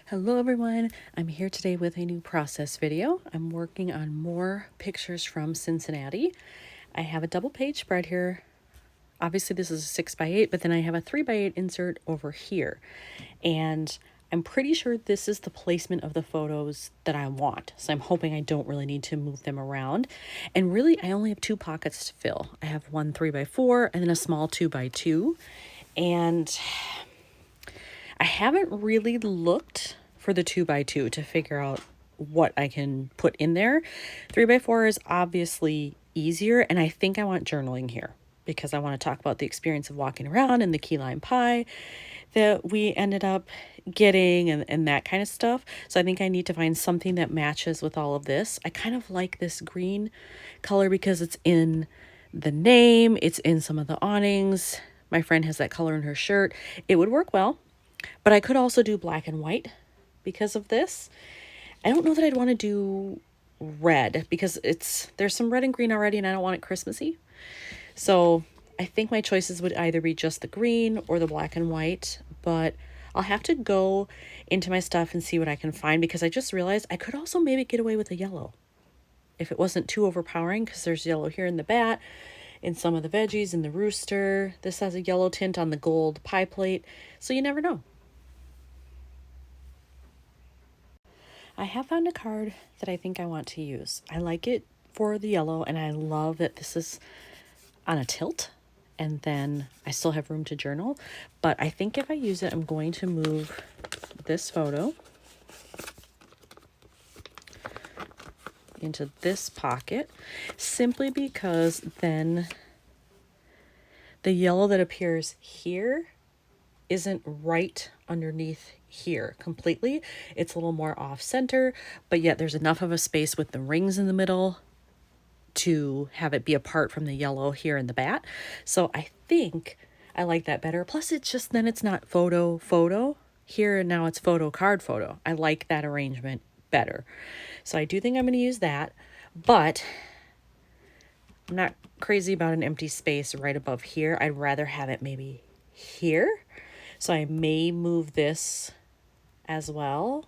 Hello everyone, I'm here today with a new process video. I'm working on more pictures from Cincinnati. I have a double page spread here. Obviously this is a 6x8, but then I have a 3x8 insert over here. And I'm pretty sure this is the placement of the photos that I want. So I'm hoping I don't really need to move them around. And really I only have two pockets to fill. I have one 3x4 and then a small 2x2. And I haven't really looked for the 2x2 to figure out what I can put in there. 3x4 is obviously easier, and I think I want journaling here because I want to talk about the experience of walking around and the key lime pie that we ended up getting and that kind of stuff. So I think I need to find something that matches with all of this. I kind of like this green color because it's in the name, it's in some of the awnings. My friend has that color in her shirt. It would work well. But I could also do black and white because of this. I don't know that I'd want to do red because there's some red and green already and I don't want it Christmassy. So I think my choices would either be just the green or the black and white, but I'll have to go into my stuff and see what I can find because I just realized I could also maybe get away with a yellow if it wasn't too overpowering because there's yellow here in the bat, in some of the veggies, in the rooster. This has a yellow tint on the gold pie plate, so you never know. I have found a card that I think I want to use. I like it for the yellow, and I love that this is on a tilt, and then I still have room to journal. But I think if I use it, I'm going to move this photo into this pocket, simply because then the yellow that appears here isn't right underneath here completely. It's a little more off center, but yet there's enough of a space with the rings in the middle to have it be apart from the yellow here in the bat. So I think I like that better. Plus it's just, then it's not photo here and now it's photo card photo. I like that arrangement better. So I do think I'm going to use that, but I'm not crazy about an empty space right above here. I'd rather have it maybe here. So I may move this as well.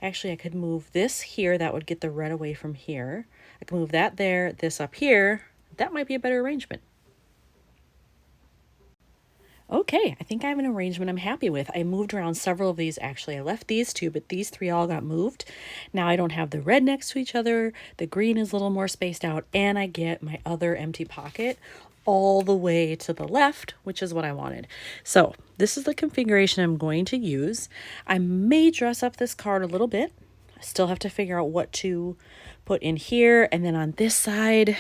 Actually, I could move this here. That would get the red away from here. I can move that there, this up here. That might be a better arrangement. Okay, I think I have an arrangement I'm happy with. I moved around several of these actually. I left these two, but these three all got moved. Now I don't have the red next to each other. The green is a little more spaced out, and I get my other empty pocket all the way to the left, which is what I wanted. So this is the configuration I'm going to use. I may dress up this card a little bit. I still have to figure out what to put in here. And then on this side,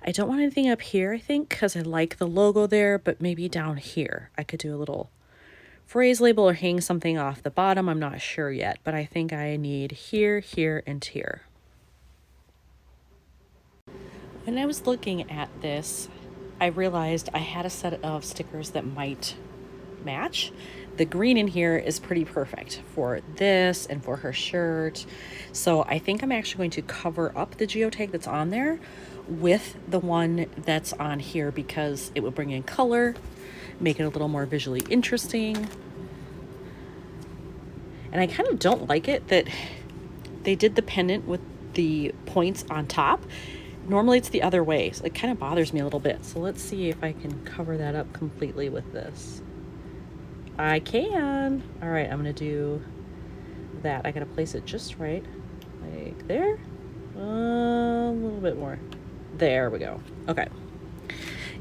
I don't want anything up here, I think, because I like the logo there, but maybe down here I could do a little phrase label or hang something off the bottom. I'm not sure yet, but I think I need here, here, and here. When I was looking at this, I realized I had a set of stickers that might match. The green in here is pretty perfect for this and for her shirt. So I think I'm actually going to cover up the geotag that's on there with the one that's on here because it will bring in color, make it a little more visually interesting. And I kind of don't like it that they did the pendant with the points on top. Normally it's the other way, so it kind of bothers me a little bit. So let's see if I can cover that up completely with this. I can. All right, I'm gonna do that. I gotta place it just right, like there. A little bit more. There we go. Okay.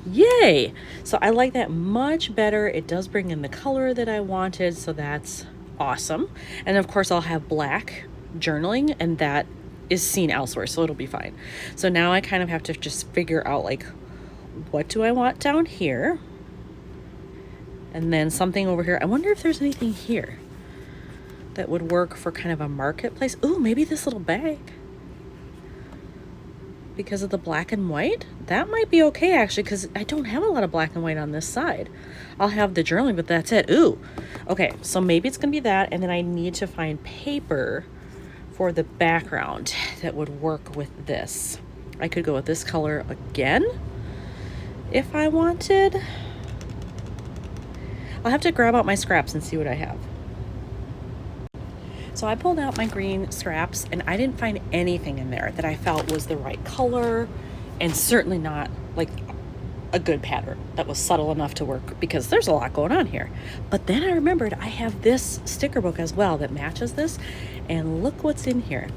Yay! So I like that much better. It does bring in the color that I wanted, so that's awesome. And of course I'll have black journaling, and that is seen elsewhere, so it'll be fine. So now I kind of have to just figure out, like, what do I want down here? And then something over here. I wonder if there's anything here that would work for kind of a marketplace. Ooh, maybe this little bag. Because of the black and white? That might be okay, actually, because I don't have a lot of black and white on this side. I'll have the journaling, but that's it. Ooh. Okay, so maybe it's going to be that, and then I need to find paper for the background that would work with this. I could go with this color again if I wanted. I'll have to grab out my scraps and see what I have. So I pulled out my green scraps and I didn't find anything in there that I felt was the right color, and certainly not like a good pattern that was subtle enough to work, because there's a lot going on here. But then I remembered I have this sticker book as well that matches this, and look what's in here.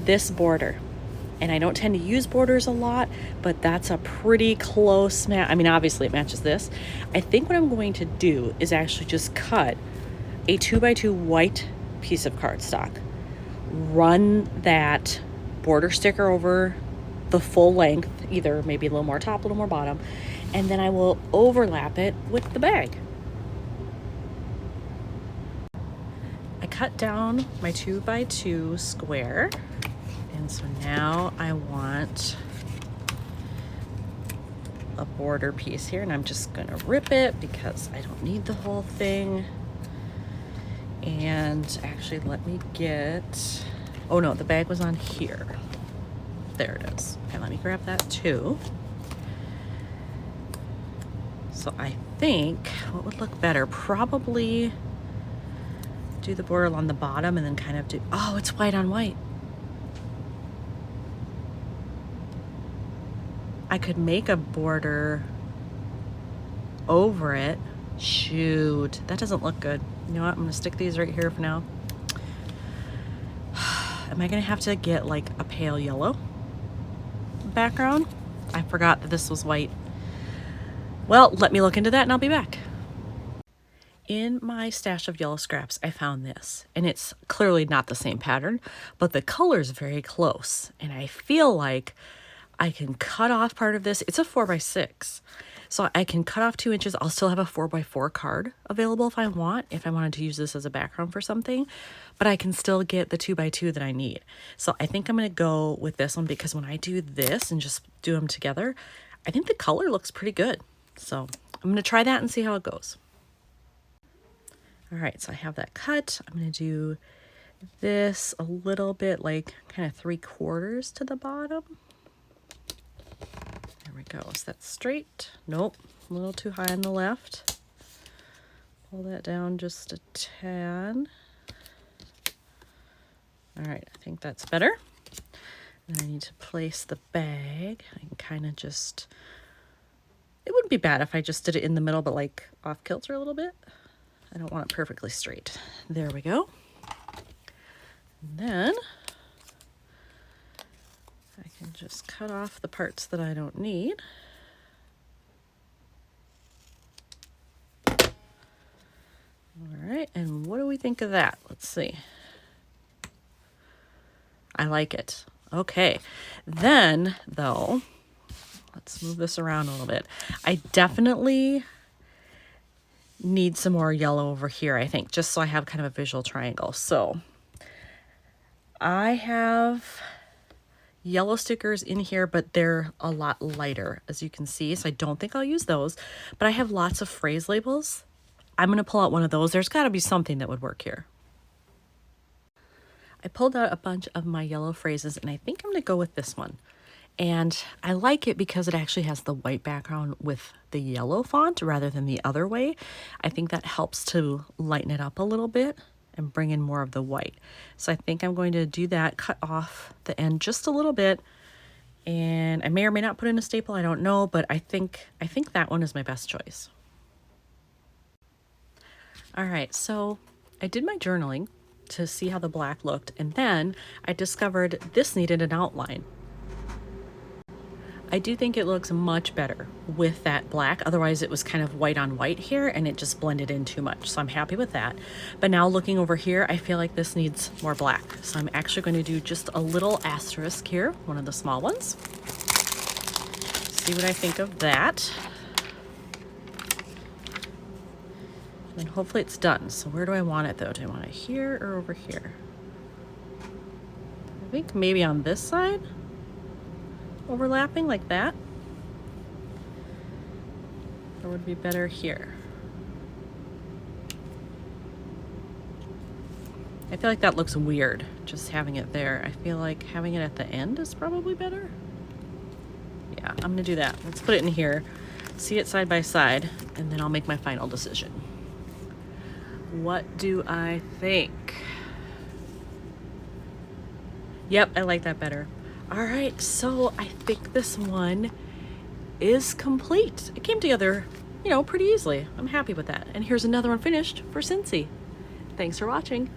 This border. And I don't tend to use borders a lot, but that's a pretty close match. I mean, obviously it matches this. I think what I'm going to do is actually just cut a 2x2 white piece of cardstock, run that border sticker over the full length, either maybe a little more top, a little more bottom, and then I will overlap it with the bag. I cut down my 2x2 square, and so now I want a border piece here, and I'm just gonna rip it because I don't need the whole thing. And actually, let me get, oh no, the bag was on here. There it is. Okay, let me grab that too. So I think what would look better, probably do the border on the bottom and then kind of do, oh, it's white on white. I could make a border over it. Shoot, that doesn't look good. You know what, I'm gonna stick these right here for now. Am I gonna have to get like a pale yellow background? I forgot that this was white. Well, let me look into that and I'll be back. In my stash of yellow scraps, I found this, and it's clearly not the same pattern, but the color's very close, and I feel like I can cut off part of this. It's a 4x6. So I can cut off 2 inches. I'll still have a 4x4 card available if I wanted to use this as a background for something, but I can still get the 2x2 that I need. So I think I'm gonna go with this one, because when I do this and just do them together, I think the color looks pretty good. So I'm gonna try that and see how it goes. All right, so I have that cut. I'm gonna do this a little bit, like kind of 3/4 to the bottom. There we go. Is that straight? Nope, a little too high on the left. Pull that down just a tad. All right, I think that's better. And I need to place the bag. I can kind of just, it wouldn't be bad if I just did it in the middle, but like off kilter a little bit. I don't want it perfectly straight. There we go. And then I can just cut off the parts that I don't need. All right, and what do we think of that? Let's see. I like it. Okay, then though, let's move this around a little bit. I definitely need some more yellow over here, I think, just so I have kind of a visual triangle. So I have yellow stickers in here, but they're a lot lighter, as you can see, so I don't think I'll use those. But I have lots of phrase labels. I'm gonna pull out one of those. There's gotta be something that would work here. I pulled out a bunch of my yellow phrases, and I think I'm gonna go with this one. And I like it because it actually has the white background with the yellow font rather than the other way. I think that helps to lighten it up a little bit and bring in more of the white. So I think I'm going to do that, cut off the end just a little bit, and I may or may not put in a staple, I don't know, but I think that one is my best choice. All right, so I did my journaling to see how the black looked, and then I discovered this needed an outline. I do think it looks much better with that black. Otherwise it was kind of white on white here and it just blended in too much. So I'm happy with that. But now looking over here, I feel like this needs more black. So I'm actually going to do just a little asterisk here, one of the small ones. See what I think of that. And hopefully it's done. So where do I want it though? Do I want it here or over here? I think maybe on this side. Overlapping like that, or would be better here? I feel like that looks weird, just having it there. I feel like having it at the end is probably better. Yeah, I'm gonna do that. Let's put it in here, see it side by side, and then I'll make my final decision. What do I think? Yep, I like that better. All right, so I think this one is complete. It came together, you know, pretty easily. I'm happy with that. And here's another one finished for Cincy. Thanks for watching.